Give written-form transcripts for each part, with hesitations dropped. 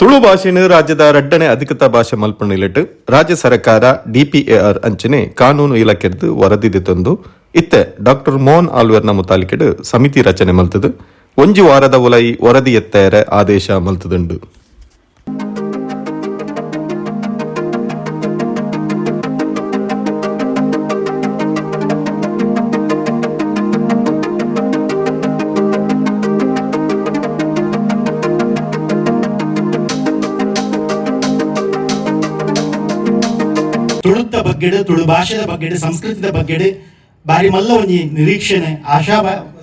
ತುಳು ಭಾಷೆಯನ್ನು ರಾಜ್ಯದ ಎರಡನೇ ಅಧಿಕೃತ ಭಾಷೆ ಮಲ್ಪಣಿಲಿಟ್ಟು ರಾಜ್ಯ ಸರ್ಕಾರ DPAR ಅಂಚನೆ ಕಾನೂನು ಇಲಾಖೆದು ವರದಿ ತಂದು ಇತ್ತೆ ಡಾಕ್ಟರ್ ಮೋಹನ್ ಆಳ್ವೇರ್ನ ಮುತಾಲಿಕೆಡು ಸಮಿತಿ ರಚನೆ ಮಲ್ತದು ಒಂಜಿ ವಾರದ ಉಲೈ ವರದಿ ಎತ್ತೇರೆ ಆದೇಶ ಮಲ್ತದುಂಡು. ತುಳುತ್ತ ಬಗ್ಗೆಡು ತುಳು ಭಾಷೆದ ಬಗ್ಗೆಡು ಸಂಸ್ಕೃತಿದ ಬಗ್ಗೆಡು ಬಾರಿ ಮಲ್ಲ ಒಂಜಿ ನಿರೀಕ್ಷಣೆ ಆಶಾ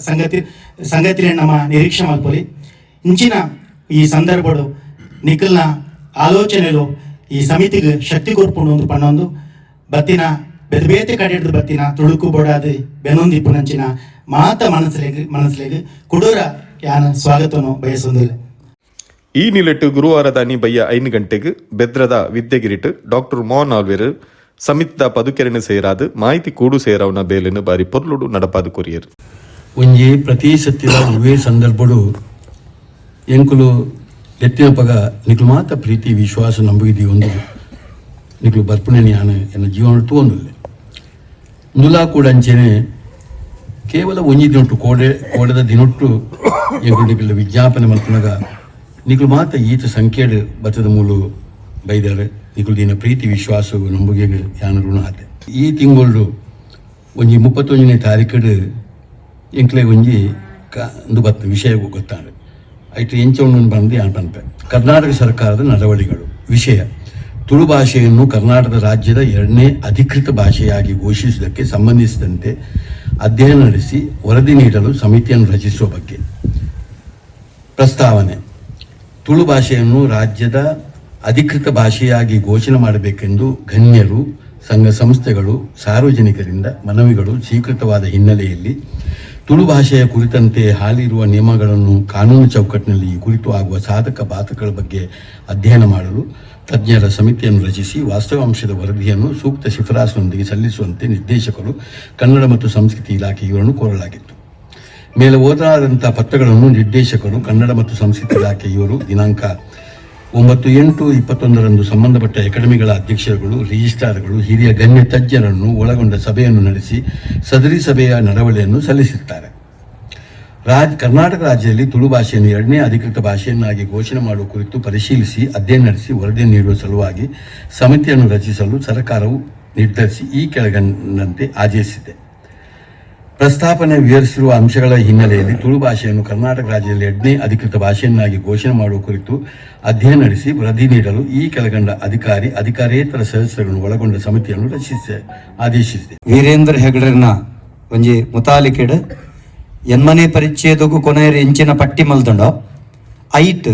ಸಂಗತಿ ನಮ್ಮ ನಿರೀಕ್ಷೆ ಮಲ್ಪೊಲಿ ಇಂಚಿನ ಈ ಸಂದರ್ಭಡು ನಿಖಲ್ನ ಆಲೋಚನೆಲು ಈ ಸಮಿತಿಗೆ ಶಕ್ತಿ ಕೊರ್ಪುಂಡು ಒಂದು ಪಣ್ಣೊಂದು ಬತ್ತಿನ ಬೇತೆ ಕಡೆ ಹಿಡಿದು ಬತ್ತಿನ ತುಳುಕು ಬೋಡಾದು ಬೆನೊಂದು ಇಪ್ಪುನಂಚಿನ ಮಾತ ಮನಸ್ಲೆಗ್ ಕುಡೂರ ಯಾನ ಸ್ವಾಗತವನ್ನು ಬಯಸೊಂದಿಲ್ಲ. ಈ ನಿಲೆಟ್ಟು ಗುರುವಾರದ ಬಯ್ಯ 5 ಗಂಟೆಗೆ ಬೆದ್ರದ ವಿದ್ಯೆಗಿರಿಟ್ಟು ಡಾಕ್ಟರ್ ಮೋಹನ್ ಆಳ್ವೇರ್ ಸಮಿತಿದ ಪದುಕೆರೆನು ಸೇರಾದು ಮಾಹಿತಿ ಕೂಡು ಸೇರವನ ಬೇಲೆನು ಬಾರಿ ಪೊರ್ಲುಡು ನಡಪಾದು ಕೊರಿಯರು ಒಂಜಿ ಪ್ರತಿ ಸತ್ಯದ ಉವೇ ಸಂದರ್ಭಡು ಎಂಕುಲು ಎತ್ತಿನ ಪಗ ನಿಕ್ಲು ಮಾತ ಪ್ರೀತಿ ವಿಶ್ವಾಸ ನಂಬಿದಿ ಒಂದು ನಿಕ್ಲು ಬರ್ಪಣೆ ಜ್ಞಾನ ಎನ್ನ ಜೀವನ ತೋಂದುಲ್ಲೆ ನುಲಾ ಕೂಡ ಅಂಚೆನೆ ಕೇವಲ ಒಂಜಿ ದಿನೊಟ್ಟು ಕೋಡೆದ ದಿನೊಟ್ಟು ಎಂಕುಲು ನಿಕ್ಲು ವಿಜ್ಞಾಪನೆ ಮಲ್ಪನಾಗ ನಿಕ್ಲು ಮಾತ ಈತ ಸಂಖ್ಯೆಡ್ ಬತ್ತದ ಮೂಲು ಬೈದಾರೆ ನಿಕ್ಲು ದಿನ ಪ್ರೀತಿ ವಿಶ್ವಾಸ ನಂಬಿಗೆ ಯಾನ ಋಣ ಆತೆ. ಈ ತಿಂಗಳು ಒಂಜಿ 31ನೇ ತಾರೀಕಡು ಎಂಕ್ಲೆ ಒಂಜಿ ಒಂದು ಬತ್ತ ವಿಷಯ ಗೊತ್ತಾಗ ಐಟು ಎಂಚವನ್ನು ಬಂದು ಯಾನ್ ಪನ್ಪೆ ಕರ್ನಾಟಕ ಸರ್ಕಾರದ ನಡವಳಿಕೆಗಳು ವಿಷಯ ತುಳು ಭಾಷೆಯನ್ನು ಕರ್ನಾಟಕ ರಾಜ್ಯದ 2ನೇ ಅಧಿಕೃತ ಭಾಷೆಯಾಗಿ ಘೋಷಿಸುವುದಕ್ಕೆ ಸಂಬಂಧಿಸಿದಂತೆ ಅಧ್ಯಯನ ನಡೆಸಿ ವರದಿ ನೀಡಲು ಸಮಿತಿಯನ್ನು ರಚಿಸುವ ಬಗ್ಗೆ ಪ್ರಸ್ತಾವನೆ. ತುಳು ಭಾಷೆಯನ್ನು ರಾಜ್ಯದ ಅಧಿಕೃತ ಭಾಷೆಯಾಗಿ ಘೋಷಣೆ ಮಾಡಬೇಕೆಂದು ಗಣ್ಯರು, ಸಂಘ ಸಂಸ್ಥೆಗಳು, ಸಾರ್ವಜನಿಕರಿಂದ ಮನವಿಗಳು ಸ್ವೀಕೃತವಾದ ಹಿನ್ನೆಲೆಯಲ್ಲಿ ತುಳು ಭಾಷೆಯ ಕುರಿತಂತೆ ಹಾಲಿರುವ ನಿಯಮಗಳನ್ನು ಕಾನೂನು ಚೌಕಟ್ಟಿನಲ್ಲಿ ಈ ಕುರಿತು ಆಗುವ ಸಾಧಕ ಬಾಧಕಗಳ ಬಗ್ಗೆ ಅಧ್ಯಯನ ಮಾಡಲು ತಜ್ಞರ ಸಮಿತಿಯನ್ನು ರಚಿಸಿ ವಾಸ್ತವಾಂಶದ ವರದಿಯನ್ನು ಸೂಕ್ತ ಶಿಫಾರಸಿನೊಂದಿಗೆ ಸಲ್ಲಿಸುವಂತೆ ನಿರ್ದೇಶಕರು ಕನ್ನಡ ಮತ್ತು ಸಂಸ್ಕೃತಿ ಇಲಾಖೆ ಇವರನ್ನು ಕೋರಲಾಗಿತ್ತು. ಮೇಲೆ ಓದಾದಂಥ ಪತ್ರಗಳನ್ನು ನಿರ್ದೇಶಕರು ಕನ್ನಡ ಮತ್ತು ಸಂಸ್ಕೃತಿ ಇಲಾಖೆ ಇವರು ದಿನಾಂಕ 9/8/21 ಸಂಬಂಧಪಟ್ಟ ಅಕಾಡೆಮಿಗಳ ಅಧ್ಯಕ್ಷರುಗಳು, ರಿಜಿಸ್ಟ್ರಾರ್ಗಳು, ಹಿರಿಯ ಗಣ್ಯ ತಜ್ಞರನ್ನು ಒಳಗೊಂಡ ಸಭೆಯನ್ನು ನಡೆಸಿ ಸದರಿ ಸಭೆಯ ನಡವಳಿಕೆಯನ್ನು ಸಲ್ಲಿಸುತ್ತಾರೆ. ಕರ್ನಾಟಕ ರಾಜ್ಯದಲ್ಲಿ ತುಳು ಭಾಷೆಯನ್ನು 2ನೇ ಅಧಿಕೃತ ಭಾಷೆಯನ್ನಾಗಿ ಘೋಷಣೆ ಮಾಡುವ ಕುರಿತು ಪರಿಶೀಲಿಸಿ ಅಧ್ಯಯನ ನಡೆಸಿ ವರದಿ ನೀಡುವ ಸಲುವಾಗಿ ಸಮಿತಿಯನ್ನು ರಚಿಸಲು ಸರ್ಕಾರವು ನಿರ್ಧರಿಸಿ ಈ ಕೆಳಗಂಡಂತೆ ಆದೇಶಿಸಿದೆ. ಪ್ರಸ್ತಾಪನೆ ವಿವರಿಸಿರುವ ಅಂಶಗಳ ಹಿನ್ನೆಲೆಯಲ್ಲಿ ತುಳು ಭಾಷೆಯನ್ನು ಕರ್ನಾಟಕ ರಾಜ್ಯದಲ್ಲಿ 2ನೇ ಅಧಿಕೃತ ಭಾಷೆಯನ್ನಾಗಿ ಘೋಷಣೆ ಮಾಡುವ ಕುರಿತು ಅಧ್ಯಯನ ನಡೆಸಿ ವರದಿ ನೀಡಲು ಈ ಕೆಳಗಂಡ ಅಧಿಕಾರೇತರ ಸದಸ್ಯರನ್ನು ಒಳಗೊಂಡ ಸಮಿತಿಯನ್ನು ರಚಿಸಿ ಆದೇಶಿಸಿದೆ. ವೀರೇಂದ್ರ ಹೆಗಡೆರ್ನ ಒಂಜಿ ಮುತಾಲಿಕೆಡ್ ಎನ್ಮನೆ ಪರಿಚ್ಛೇದಕ್ಕೂ ಕೊನೆಯ ಎಂಚಿನ ಪಟ್ಟಿ ಮಲ್ತಂಡೋ ಐಟ್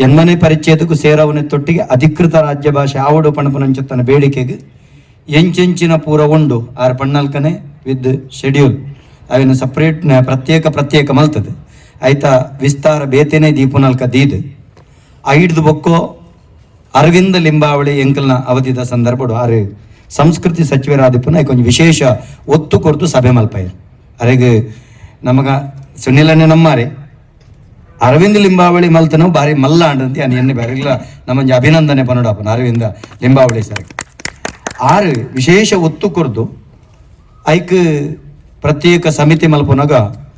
ಎನ್ಮನೆ ಪರಿಚ್ಛೇದಕ್ಕೂ ಸೇರವನೆ ತೊಟ್ಟಿಗೆ ಅಧಿಕೃತ ರಾಜ್ಯ ಭಾಷೆ ಆವಡು ಪಣಪನಂಚತ್ತನ ಬೇಡಿಕೆಗೆ ಎಂಚೆಂಚಿನ ಪೂರ ಉಂಡು 6 ಪಣ್ಣಲ್ಕನೆ ವಿತ್ ಶೆಡ್ಯೂಲ್ ಅವಿನ ಸಪ್ರೇಟ್ ಪ್ರತ್ಯೇಕ ಮಲ್ತದೆ ಐತ ವಿಸ್ತಾರ ಬೇತೆನೆ ದೀಪುನಲ್ಕ ದೀದು ಐಡ್ದು ಬೊಕ್ಕೋ ಅರವಿಂದ ಲಿಂಬಾವಳಿ ಎಂಕಲ್ನ ಅವಧಿದ ಸಂದರ್ಭಡು ಆರು ಸಂಸ್ಕೃತಿ ಸಚಿವರಾದಿಪ್ಪನ ಕೊಂಚ ವಿಶೇಷ ಒತ್ತು ಕೊಡ್ತು ಸಭೆ ಮಲ್ಪಾಯರು ಅರೆಗೆ ನಮಗ ಸುನಿಲನೆ ನಮ್ಮಾರೆ ಅರವಿಂದ ಲಿಂಬಾವಳಿ ಮಲ್ತನೂ ಬಾರಿ ಮಲ್ಲ ಅಂಡಂತೆ ಅನ್ನ ಎಣ್ಣೆ ಬೇರೆಲ್ಲ ನಮ್ಮಂಜ ಅಭಿನಂದನೆ ಪನ್ನಡಪ್ಪನ ಅರವಿಂದ ಲಿಂಬಾವಳಿ ಸರ್ ಆರು ವಿಶೇಷ ಒತ್ತು ಕೊರ್ದು ಐಕ್ ಪ್ರತ್ಯೇಕ ಸಮಿತಿ ಮಲ್ಪನಾಗ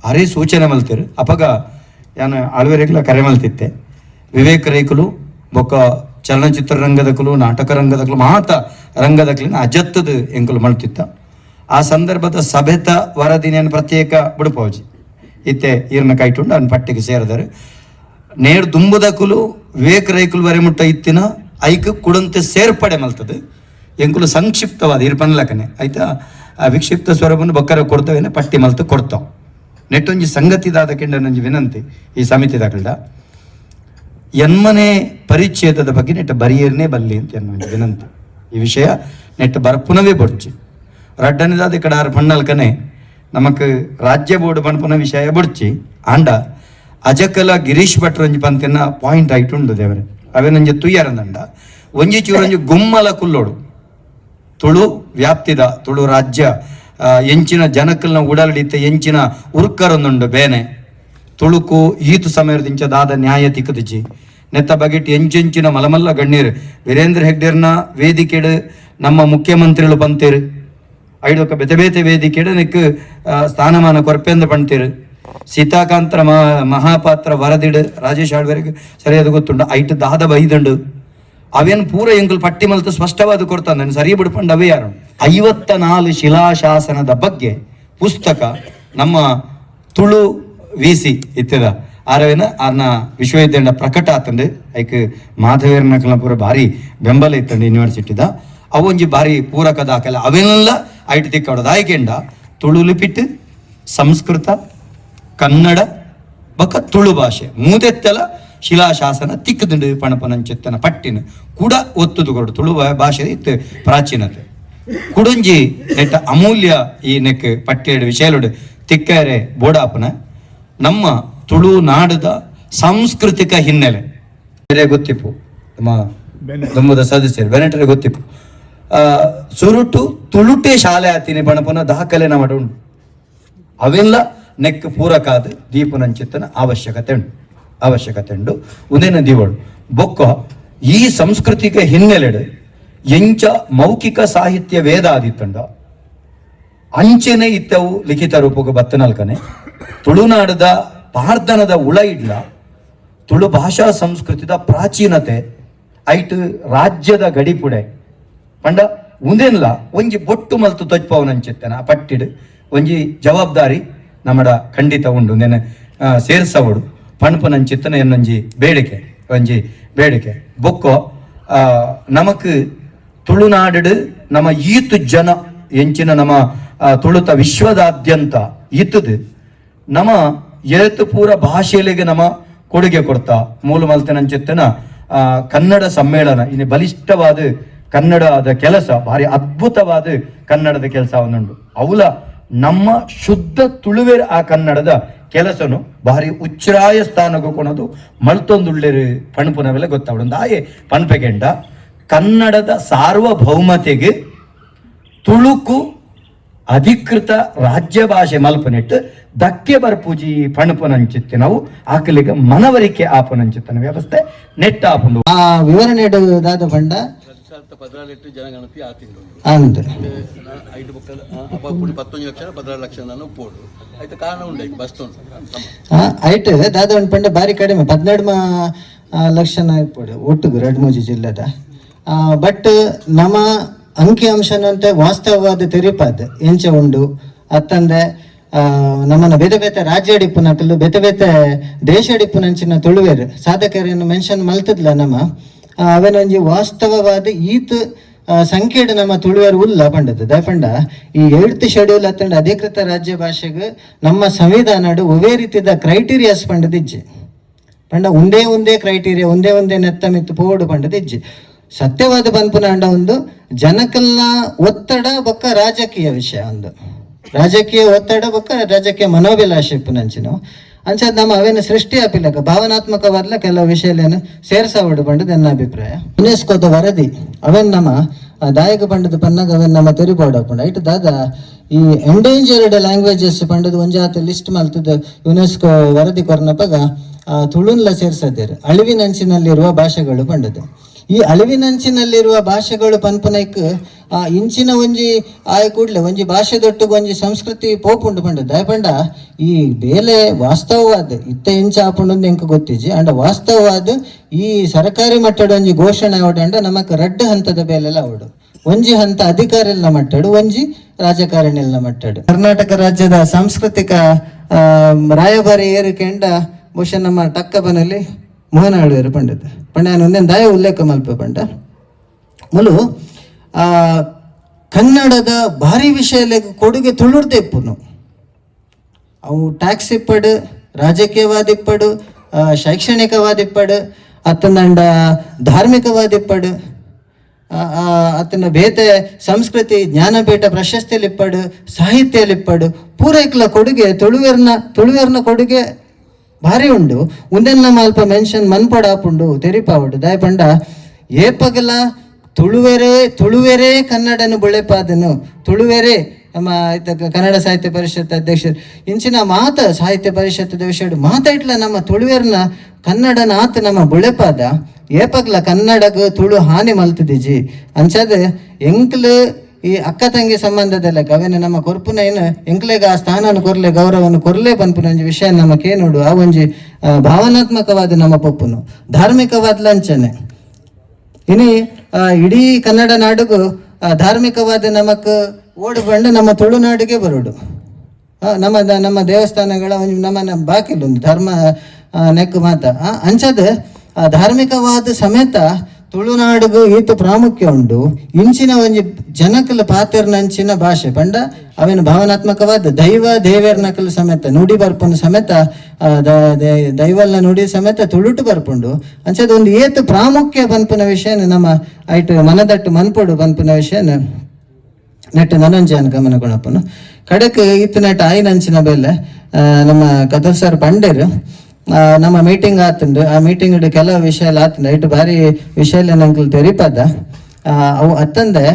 ಅರೇ ಸೂಚನೆ ಮಲ್ತಿರು ಅಪಗ ಯಾನು ಆಳ್ವೇರೆಗ್ಲ ಕರೆ ಮಲ್ತಿತ್ತೆ ವಿವೇಕ ರೇಖಲು ಬೊಕ್ಕ ಚಲನಚಿತ್ರ ರಂಗದಕಲು ನಾಟಕ ರಂಗದಕಲು ಮಾತ ರಂಗದಕ್ಲಿನ ಅಜತ್ತದ ಎಂಕಲು ಮಲ್ತಿತ್ತ ಆ ಸಂದರ್ಭದ ಸಭೆತ ವರದಿನೇನು ಪ್ರತ್ಯೇಕ ಬಿಡುಪೌಜಿ ಇತ್ತೆ ಈರ್ನ ಕೈಟುಂಡು ಅವನ ಪಟ್ಟಿಗೆ ಸೇರಿದರು ನೇರು ತುಂಬುದಕಲು ವಿವೇಕ ರೇಖಲು ವರೆ ಮುಟ್ಟ ಇತ್ತಿನ ಐಕ್ ಕುಡಂತೆ ಸೇರ್ಪಡೆ ಮಲ್ತದೆ ಎಂಕುಲು ಸಂಕ್ಷಿಪ್ತವಾದ ಇರ್ಪನ್ಲಕನೆ ಆಯ್ತಾ ಆ ವಿಕ್ಷಿಪ್ತ ಸ್ವರವನ್ನು ಬೊಕ್ಕರ ಕೊಡ್ತವೇನೆ ಪಟ್ಟಿ ಮಲ್ತು ಕೊಡ್ತಾವ ನೆಟ್ಟೊಂಜಿ ಸಂಗತಿದಾದ ಕೆಂಡ ನಂಜಿ ವಿನಂತಿ ಈ ಸಮಿತಿದಾಗಲ್ದ ಎನ್ಮನೆ ಪರಿಚ್ಛೇದದ ಬಗ್ಗೆ ನೆಟ್ಟ ಬರಿಯರ್ನೇ ಬಲ್ಲಿ ಅಂತ ಎನ್ನುವಂಜಿ ವಿನಂತಿ ಈ ವಿಷಯ ನೆಟ್ಟ ಬರ್ಪುನವೇ ಬೊಡ್ಚಿ ರಡ್ಡನಿದಾದ ಕಡೆ 6 ಪಣ್ಣಲ್ಕನೆ ನಮಕ್ ರಾಜ್ಯ ಬೋರ್ಡ್ ಪನ್ಪುನ ವಿಷಯ ಬೊಡ್ಚಿ ಆಂಡ ಅಜಕಲ ಗಿರೀಶ್ ಭಟ್ರು ಒಂಜಿ ಪಂತಿನ ಪಾಯಿಂಟ್ ಆಯ್ತುಂಡು ದೇವರೇ ಅವೇನೊಂಜಿ ತುಯ್ಯರಂದಂಡ ಒಂಜಿ ಚೂರೊಂಜಿ ಗುಮ್ಮಲ ಕುಲ್ಲೋಡು ತುಳು ವ್ಯಾಪ್ತಿದ ತುಳು ರಾಜ್ಯ ಎಂಚಿನ ಜನಕಲ್ನ ಉಡಲಿಡಿತ ಎಂಚಿನ ಉರ್ಕರೊಂದುಂಡು ಬೇನೆ ತುಳುಕು ಈತು ಸಮಯದಿಂಚ ದಾದ ನ್ಯಾಯ ತಿಕ್ಕದಿಜ್ಜಿ ನೆತ್ತ ಬಗೆಟ್ ಎಂಚೆಂಚಿನ ಮಲಮಲ್ಲ ಗಣ್ಯರು ವೀರೇಂದ್ರ ಹೆಗ್ಡೇರ್ನ ವೇದಿಕೆಡು ನಮ್ಮ ಮುಖ್ಯಮಂತ್ರಿಗಳು ಬಂತೇರು ಐಡೊಕ್ಕ ಬೇತೆ ಬೇತೆ ವೇದಿಕೆಡು ನಿಕ್ ಸ್ಥಾನಮಾನ ಕೊರಪೆಂದು ಪಂತೇರು ಸೀತಾಕಾಂತರ ಮಹಾಪಾತ್ರ ವರದಿಡು ರಾಜೇಶ್ ಆಳ್ವರೆಗೆ ಸರಿಯಾದ ಗೊತ್ತುಂಡು ಐಟ್ ದಾದ ಬೈದಂಡು ಅವೇನು ಪೂರ ಎಂಕಲ್ ಪಟ್ಟಿ ಮಲ್ತು ಸ್ಪಷ್ಟವಾದ ಕೊಡ್ತಾನೆ ನಾನು ಸರಿ ಬಿಡ್ಕೊಂಡು ಅವೇ ಯಾರು 54 ಶಿಲಾಶಾಸನದ ಬಗ್ಗೆ ಪುಸ್ತಕ ನಮ್ಮ ತುಳು ವಿಸಿ ಇತ್ತದ ಆರವೇನ ಅನ್ನ ವಿಶ್ವವಿದ್ಯಾಲಯ ಪ್ರಕಟ ಆತಂಡು ಐಕ್ ಮಾಧವೇರ್ನ ಪೂರ ಭಾರಿ ಬೆಂಬಲ ಇತ್ತಂಡು ಯೂನಿವರ್ಸಿಟಿದ ಅವು ಒಂಜಿ ಭಾರಿ ಪೂರಕ ದಾಖಲೆ ಅವೆಲ್ಲ ಐಟ್ ತಿಕ್ಕಾಡೋದು ಆಯ್ಕೆಂಡ ತುಳು ಲಿಪಿಟ್ ಸಂಸ್ಕೃತ ಕನ್ನಡ ಬೊಕ್ಕ ತುಳು ಭಾಷೆ ಮೂದೆತ್ತಲ ಶಿಲಾಶಾಸನ ತಿಕ್ಕದುಂಡು ಪಣಪನಂಚೆತ್ತನ ಪಟ್ಟಿನ ಕೂಡ ಒತ್ತುದು ಕೊಡು ತುಳು ಭಾಷೆ ಇತ್ತು ಪ್ರಾಚೀನತೆ ಕುಡಂಜಿ ನೆಟ್ಟ ಅಮೂಲ್ಯ ಈ ನೆಕ್ ಪಟ್ಟಿಯಡು ವಿಷಯಲುಡು ತಿಕ್ಕರೆ ಬೋಡಾಪನ ನಮ್ಮ ತುಳು ನಾಡದ ಸಾಂಸ್ಕೃತಿಕ ಹಿನ್ನೆಲೆ ಬೇರೆ ಗೊತ್ತಿಪ್ಪು ನಮ್ಮ ದುಂಬುದ ಸದಸ್ಯರು ಬೆನೆಟರೆ ಗೊತ್ತಿಪ್ಪು ಸುರುಟು ತುಳುಟೆ ಶಾಲೆ ಆತೀನಿ ಪಣಪನ ದಾಖಲೆ ನಮಡ ಉಂಟು ಅವೆಲ್ಲ ನೆಕ್ ಪೂರಕಾದ ದೀಪನಂಚಿತ್ತನ ಅವಶ್ಯಕತೆ ಉಂಡು ಉದೇನ ದಿವಳು ಬೊಕ್ಕ ಈ ಸಂಸ್ಕೃತಿಗೆ ಹಿನ್ನೆಲೆಡು ಎಂಚ ಮೌಖಿಕ ಸಾಹಿತ್ಯ ವೇದ ಆದಿತ್ತಂಡ ಅಂಚೆನೆ ಇತ್ತವು ಲಿಖಿತ ರೂಪಕ್ಕೆ ಬತ್ತನಲ್ಕನೆ ತುಳುನಾಡದ ಪಾರ್ಧನದ ಉಳ ಇಡ್ಲ ತುಳು ಭಾಷಾ ಸಂಸ್ಕೃತಿದ ಪ್ರಾಚೀನತೆ ಐಟ್ ರಾಜ್ಯದ ಗಡಿಪುಡೆ ಪಂಡ ಉಂದೆನ್ಲ ಒಂಜಿ ಬೊಟ್ಟು ಮಲ್ತು ತೊಜ್ಪವನಂಚಿತ್ತನ ಪಟ್ಟಿಡು ಒಂಜಿ ಜವಾಬ್ದಾರಿ ನಮ್ಮಡ ಖಂಡಿತ ಉಂಡು ನೆನೆ ಸೇರ್ಸವಡು ಪಣಪನಂಚಿತ್ತನ ಎನ್ನೊಂಜಿ ಬೇಡಿಕೆ ಬೊಕ್ಕೊ ನಮಕ್ ತುಳುನಾಡು ನಮ್ಮ ಈತು ಜನ ಎಂಚಿನ ನಮ್ಮ ತುಳುತ ವಿಶ್ವದಾದ್ಯಂತ ಇತ್ತದು ನಮ್ಮ ಏತು ಪೂರ ಭಾಷೆಲೆಗೆ ನಮ್ಮ ಕೊಡುಗೆ ಕೊಡ್ತಾ ಮೂಲ ಮಲ್ತನಂಚಿತ್ತನ ಕನ್ನಡ ಸಮ್ಮೇಳನ ಇನ್ನು ಬಲಿಷ್ಠವಾದ ಕನ್ನಡದ ಕೆಲಸ ಭಾರಿ ಅದ್ಭುತವಾದ ಕನ್ನಡದ ಕೆಲಸ ಅವನುಂಡು ಅವಲ ನಮ್ಮ ಶುದ್ಧ ತುಳುವೆ ಆ ಕನ್ನಡದ ಕೆಲಸನು ಭಾರಿ ಉಚ್ಛ್ರಾಯ ಸ್ಥಾನಕ್ಕೆ ಕೊನೋದು ಮಲ್ತೊಂದುಳ್ಳೆರು ಪಣಪುನವೆಲ್ಲ ಗೊತ್ತಾವಡು ಆಯೆ ಪಣಪೆಗೆಂಡ ಕನ್ನಡದ ಸಾರ್ವಭೌಮತೆಗೆ ತುಳುಕು ಅಧಿಕೃತ ರಾಜ್ಯ ಭಾಷೆ ಮಲ್ಪನಿಟ್ಟು ಧಕ್ಕೆ ಬರ್ಪೂಜಿ ಪಣಪನಂಚಿತ್ತೆ ನಾವು ಆಕಲಿಗೆ ಮನವರಿಕೆ ಆಪನಂಚಿತ್ತನ ವ್ಯವಸ್ಥೆ ನೆಟ್ ಆಪುಂಡು ಆ ವಿವರಣೆ ದಾದ ಪಂಡ ಜನಗಣತಿ ಆತಿಂಡು ಅಂದ್ 15 ಲಕ್ಷ 16 ಲಕ್ಷ ನಾನು ಪೋಡು ಆಯ್ತು ಕಾರಣ ಉಂಡೆ ಬಸ್ ಐಟ್ ದಾದ ಒಂದು ಪಂಡ ಬಾರಿ ಕಡಿಮೆ 12 ಲಕ್ಷ ಇಪ್ಪಡು ಒಟ್ಟಿಗೆ 2-3 ಜಿಲ್ಲೆದ ಬಟ್ ನಮ್ಮ ಅಂಕಿ ಅಂಶನಂತೆ ವಾಸ್ತವವಾದ ತೆರಿಪಾದ ಎಂಚ ಉಂಡು ಅತ್ತಂದೆ ನಮ್ಮನ್ನ ಬೇತೆ ಬೇತೆ ರಾಜ್ಯ ಡಿಪ್ಪುನಕಲ್ಲು ಬೇತೆ ಬೇತೆ ದೇಶ ಡಿಪ್ಪುನಂಚಿನ ತುಳುವೇರು ಸಾಧಕರನ್ನು ಮೆನ್ಷನ್ ಮಲ್ತದ್ಲ ನಮ್ಮ ಅವನೊಂಜಿ ವಾಸ್ತವವಾದ ಈತ್ ಸಂಖ್ಯೆಡ್ ನಮ್ಮ ತುಳುವೇರು ಉಲ್ಲ ಪಂಡದ ದಯಪಂಡ ಈ 8th ಶೆಡ್ಯೂಲ್ ಅತ್ತಂಡ ಅಧಿಕೃತ ರಾಜ್ಯ ಭಾಷೆಗೆ ನಮ್ಮ ಸಂವಿಧಾನಡು ಒವೇ ರೀತಿದ ಕ್ರೈಟೀರಿಯಾಸ್ ಪಂಡದಿಜ್ಜೆ ಪಂಡ ಒಂದೇ ಕ್ರೈಟೀರಿಯಾ ಒಂದೇ ನೆತ್ತ ಮಿತ್ತು ಪೋಡು ಪಂಡದಿಜ್ಜೆ ಸತ್ಯವಾದ ಪನ್ಪುನ ಅಂಡ ಒಂದು ಜನಕಲ್ನ ಒತ್ತಡ ಬೊಕ್ಕ ರಾಜಕೀಯ ವಿಷಯ ಒಂದು ರಾಜಕೀಯ ಒತ್ತಡ ಬೊಕ್ಕ ರಾಜಕೀಯ ಮನೋಭಿಲಾಷೆ ಪುನಂಚಿನ ಅಂಚದ್ ನಮ್ಮ ಅವೇನು ಸೃಷ್ಟಿ ಆಪಿಲ್ಲಕ ಭಾವನಾತ್ಮಕವಾದ್ಲ ಕೆಲವು ವಿಷಯಲೇನು ಸೇರ್ಸವಡು ಪಂಡದ ನನ್ನ ಅಭಿಪ್ರಾಯ ಯುನೆಸ್ಕೋದ ವರದಿ ಅವೇನ್ ನಮ್ಮ ದಾಯಕ ಪಂಡದ ಪನ್ನಾಗ ಅವೇನ್ ನಮ್ಮ ತೆರಿಬೋಡ ಪಂಡ ಐಟ್ ದಾದ ಈ ಎಂಡೇಂಜರ್ಡ್ ಲ್ಯಾಂಗ್ವೇಜಸ್ ಪಂಡದ ಒಂಜಾತ ಲಿಸ್ಟ್ ಮಲ್ತದ ಯುನೆಸ್ಕೋ ವರದಿ ಕೊರ್ನಪಗ ತುಳುನ್ಲ ಸೇರ್ಸದೇರು ಅಳಿವಿನಂಚಿನಲ್ಲಿರುವ ಭಾಷೆಗಳು ಪಂಡದ ಈ ಅಳಿವಿನಂಚಿನಲ್ಲಿರುವ ಭಾಷೆಗಳು ಪನ್ಪನೈಕ್ ಇಂಚಿನ ಒಂಜಿ ಆಯ್ ಕೂಡ್ಲೆ ಒಂಜಿ ಭಾಷೆ ದೊಟ್ಟು ಒಂಜಿ ಸಂಸ್ಕೃತಿ ಪೋಪುಂಡು ಪಂಡ ದಯಪಂಡ ಈ ಬೇಲೆ ವಾಸ್ತವವಾದ ಇತ್ತ ಇಂಚ ಆಪುಂಡು ಎಂಕ ಗೊತ್ತಿಜಿ ಅಂಡ ವಾಸ್ತವವಾದ ಈ ಸರ್ಕಾರಿ ಮಟ್ಟದ ಒಂಜಿ ಘೋಷಣೆ ಅವಡಂಡ ನಮಕ್ ರಡ್ಡು ಹಂತದ ಬೇಲೆಲ್ಲ ಅವಡು ಒಂಜಿ ಹಂತ ಅಧಿಕಾರಿಯಲ್ಲ ಮಟ್ಟಡು ಒಂಜಿ ರಾಜಕಾರಣಿಯಲ್ಲ ಮಟ್ಟಡು ಕರ್ನಾಟಕ ರಾಜ್ಯದ ಸಾಂಸ್ಕೃತಿಕ ರಾಯಭಾರಿ ಏರಿಕೆಂಡ ಬಹುಶಃ ನಮ್ಮ ಟಕ್ಕಬನಲ್ಲಿ ಮೋಹನ ಆಳ್ವೇರು ಪಂಡದ ಪಂಡ ನಾನು ಒಂದೇನು ದಾಯ ಉಲ್ಲೇಖ ಮಲ್ಪ ಪಂಡ ಮುಲು ಕನ್ನಡದ ಭಾರಿ ವಿಷಯ ಕೊಡುಗೆ ತುಳುರ್ದೆ ಇಪ್ಪುನು ಅವು ಟ್ಯಾಕ್ಸ್ ಇಪ್ಪಡು ರಾಜಕೀಯವಾದಿಪ್ಪಡು ಶೈಕ್ಷಣಿಕವಾದಿಪ್ಪಡು ಅತ್ತಂದಂಡ ಧಾರ್ಮಿಕವಾದಿಪ್ಪಡು ಅತನ ಬೇತೆ ಸಂಸ್ಕೃತಿ ಜ್ಞಾನಪೀಠ ಪ್ರಶಸ್ತಿಲಿಪ್ಪಡು ಸಾಹಿತ್ಯಲಿಪ್ಪಡು ಪೂರೈಕ್ಲ ಕೊಡುಗೆ ತುಳುವೇರ್ನ ಕೊಡುಗೆ ಭಾರಿ ಉಂಡು ಉಂದೆನ್ನ ಅಲ್ಪ ಮೆನ್ಷನ್ ಮನ್ಪಡ ಆಪುಂಡು ತೆರಿಪಾವುಡು ದಯಪಂಡ ಏಪಗಲ ತುಳುವೆರೇ ಕನ್ನಡನು ಬೊಳೆಪಾದನು ತುಳುವೆರೇ ನಮ್ಮ ಕನ್ನಡ ಸಾಹಿತ್ಯ ಪರಿಷತ್ ಅಧ್ಯಕ್ಷರು ಇಂಚಿನ ಸಾಹಿತ್ಯ ಪರಿಷತ್ತದ ವಿಷಯ ಮಾತಾಡ್ಲ ನಮ್ಮ ತುಳುವೇರ್ನ ಕನ್ನಡನ ನಮ್ಮ ಬುಳೆಪಾದ ಏಪಗ್ಲ ಕನ್ನಡಗ ತುಳು ಹಾನಿ ಮಲ್ತಿದ್ದೀಜಿ ಅಂಚದ ಎಂಕ್ಲು ಈ ಅಕ್ಕ ತಂಗಿ ಸಂಬಂಧದಲ್ಲ ಅವೇನು ನಮ್ಮ ಕೊರ್ಪುನ ಏನು ಎಂಕ್ಲೆಗ ಆ ಸ್ಥಾನವನ್ನು ಕೊರ್ಲೆ ಗೌರವವನ್ನು ಕೊರ್ಲೆ ಪನ್ಪುನ ಒಂಜಿ ವಿಷಯ ನಮ್ಮ ಕೇನುಡು ಆ ಒಂಜಿ ಭಾವನಾತ್ಮಕವಾದ ನಮ್ಮ ಪಪ್ಪುನು ಧಾರ್ಮಿಕವಾದ ಲಂಚನೆ ಇನಿ ಇಡೀ ಕನ್ನಡ ನಾಡಿಗೂ ಧಾರ್ಮಿಕವಾದ ನಮಕ್ ಓಡು ಬಂದು ನಮ್ಮ ತುಳುನಾಡಿಗೆ ಬರೋಡು ನಮ್ಮ ದೇವಸ್ಥಾನಗಳ ಒಂದು ನಮ್ಮ ಬಾಕಿಲ್ಲ ಒಂದು ಧರ್ಮ ನೆಕ್ ಮಾತ ಅಂಚದ ಧಾರ್ಮಿಕವಾದ ಸಮೇತ ತುಳುನಾಡಿಗೂ ಈತ ಪ್ರಾಮುಖ್ಯ ಉಂಡು ಇಂಚಿನ ಒಂಜಿ ಜನಕಲ ಪಾತೆರ್ನಂಚಿನ ಭಾಷೆ ಪಂಡ ಅವೇನು ಭಾವನಾತ್ಮಕವಾದ ದೈವ ದೇವೇರ್ನಕಲು ಸಮೇತ ನುಡಿ ಬರ್ಪುಂಡು ಸಮೇತ ದೈವಲ್ನ ನುಡಿ ಸಮೇತ ತುಳುಟು ಬರ್ಪುಂಡು ಅಂಚದ ಒಂದು ಏತು ಪ್ರಾಮುಖ್ಯ ಬನ್ಪುನ ವಿಷಯನ ನಮ್ಮ ಐಟು ಮನದಟ್ಟು ಮನ್ಪೊಡು ಬನ್ಪುನ ವಿಷಯನ ನೆಟ್ಟು ನನಂಜಾನ್ ಗಮನ ಕೊಣಪ್ಪನು ಕಡೆಕ್ ಈತ ನೆಟ್ಟು ಆಯ್ನಂಚಿನ ಬೆಲೆ ನಮ್ಮ ಕದರ್ ಸರ್ ಬಂಡೇರು ನಮ್ಮ ಮೀಟಿಂಗ್ ಆತಂಡು ಆ ಮೀಟಿಂಗ್ ಕೆಲವು ವಿಷಯ ಆತಂಡು ಐಟು ಭಾರಿ ವಿಷಯ ನಂಗೆ ತೆರಿಪದ ಅವು ಅತ್ತಂದೆ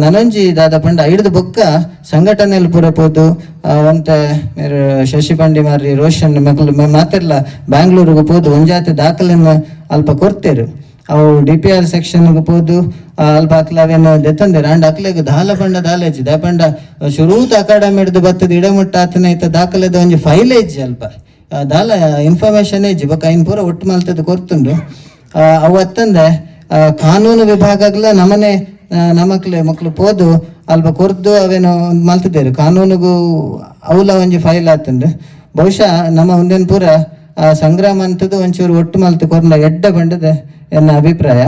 ನನಂಜಿ ದಾದ ಪಂಡ ಹಿಡಿದು ಬೊಕ್ಕ ಸಂಘಟನೆಯಲ್ಲಿ ಪೂರ ಪೋದು ಒಂತ ಮೇರು ಶಶಿ ಬಂಡಿ ಮಾರಿ ರೋಷನ್ ಮಕ್ಕಳು ಮಾತೆಲ್ಲ ಬ್ಯಾಂಗ್ಳೂರಿಗೆ ಪೋದು ಒಂಜಾತಿ ದಾಖಲೆಯನ್ನು ಅಲ್ಪ ಕೊಡ್ತೇರು ಅವು DPR ಸೆಕ್ಷನ್ಗೆ ಪೋದು ಅಲ್ಪ ಅಕ್ಲಾವೇನು ದೆತ್ತಂದೇರು ಅಂಡ್ ಅಕ್ಲೆಗ್ ದಾಲ ಪಂಡ ದಾಲೇಜ್ ದಾಪಂಡ ಶುರೂತ್ ಅಕಾಡೆಮಿ ಹಿಡಿದು ಬತ್ತದ ಇಡಮುಟ್ಟ ಆತನ ಐತ ದಾಖಲೆದ ಒಂಜಿ ಫೈಲೇಜ್ ಅಲ್ಪ ದಾಲ ಇನ್ಫಾರ್ಮೇಶನ್ ಏಜ್ ಬೊಕ ಇನ್ ಪೂರ ಒಟ್ಟು ಮಲ್ತದ ಕೊರ್ತುಂಡು ಅವು ಅತ್ತಂದೆ ಕಾನೂನು ವಿಭಾಗಗ್ಲ ನಮನೆ ಮಕ್ಳು ಪೋದು ಅಲ್ಪ ಕೊರ್ದು ಅವೇನು ಮಲ್ತಿದ್ದೇರು ಕಾನೂನಿಗೂ ಅವಲ ಒಂಜಿ ಫೈಲ್ ಆತಂಡು ಬಹುಶಃ ನಮ್ಮ ಮುಂದಿನ ಪೂರ ಸಂಗ್ರಾಮ ಅಂತದ್ದು ಒಂಚೂರು ಒಟ್ಟು ಮಲ್ತು ಕೊರ್ನ ಎಡ್ಡ ಬಂಡದ ಎನ್ನ ಅಭಿಪ್ರಾಯ.